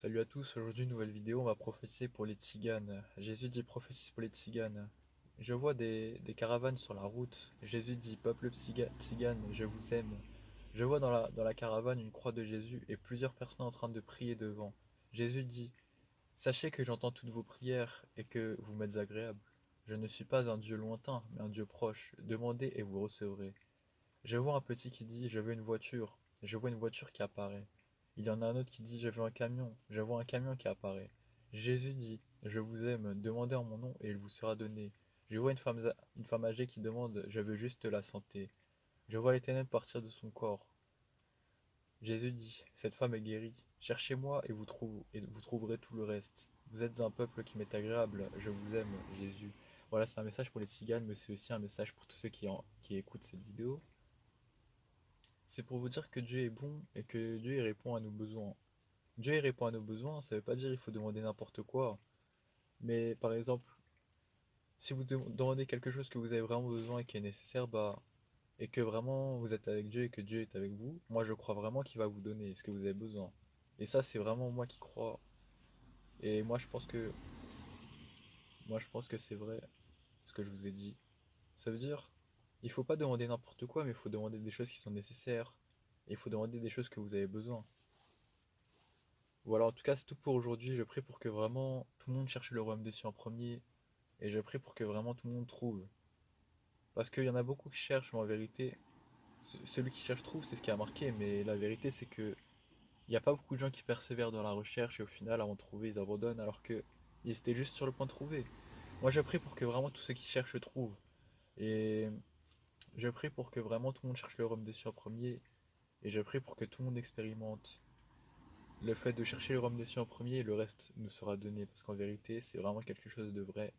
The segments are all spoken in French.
Salut à tous, aujourd'hui nouvelle vidéo, on va prophétiser pour les tziganes. Jésus dit prophétise pour les tziganes. Je vois des caravanes sur la route. Jésus dit peuple tzigane, je vous aime. Je vois dans la caravane une croix de Jésus et plusieurs personnes en train de prier devant. Jésus dit, sachez que j'entends toutes vos prières et que vous m'êtes agréables. Je ne suis pas un Dieu lointain, mais un Dieu proche. Demandez et vous recevrez. Je vois un petit qui dit je veux une voiture. Je vois une voiture qui apparaît. Il y en a un autre qui dit je veux un camion. Je vois un camion qui apparaît. Jésus dit je vous aime, demandez en mon nom et il vous sera donné. Je vois une femme âgée qui demande je veux juste la santé. Je vois les ténèbres partir de son corps. Jésus dit cette femme est guérie. Cherchez-moi et vous trouverez tout le reste. Vous êtes un peuple qui m'est agréable. Je vous aime, Jésus. Voilà, c'est un message pour les tziganes, mais c'est aussi un message pour tous ceux qui écoutent cette vidéo. C'est pour vous dire que Dieu est bon et que Dieu il répond à nos besoins. Dieu il répond à nos besoins, ça veut pas dire il faut demander n'importe quoi. Mais par exemple, si vous demandez quelque chose que vous avez vraiment besoin et qui est nécessaire, et que vraiment vous êtes avec Dieu et que Dieu est avec vous, moi je crois vraiment qu'il va vous donner ce que vous avez besoin. Et ça c'est vraiment moi qui crois. Et moi je pense que c'est vrai ce que je vous ai dit. Ça veut dire, il faut pas demander n'importe quoi, mais il faut demander des choses qui sont nécessaires. Et il faut demander des choses que vous avez besoin. Voilà, en tout cas, c'est tout pour aujourd'hui. Je prie pour que vraiment tout le monde cherche le royaume des cieux en premier. Et je prie pour que vraiment tout le monde trouve. Parce qu'il y en a beaucoup qui cherchent, mais en vérité, celui qui cherche trouve, c'est ce qui a marqué. Mais la vérité, c'est que il n'y a pas beaucoup de gens qui persévèrent dans la recherche et au final, avant de trouver, ils abandonnent alors que ils étaient juste sur le point de trouver. Moi, je prie pour que vraiment tous ceux qui cherchent trouvent. Et je prie pour que vraiment tout le monde cherche le royaume des cieux en premier. Et je prie pour que tout le monde expérimente le fait de chercher le royaume des cieux en premier et le reste nous sera donné. Parce qu'en vérité, c'est vraiment quelque chose de vrai.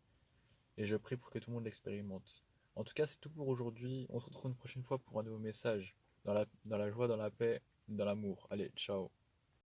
Et je prie pour que tout le monde l'expérimente. En tout cas, c'est tout pour aujourd'hui. On se retrouve une prochaine fois pour un nouveau message. Dans la joie, dans la paix, dans l'amour. Allez, ciao.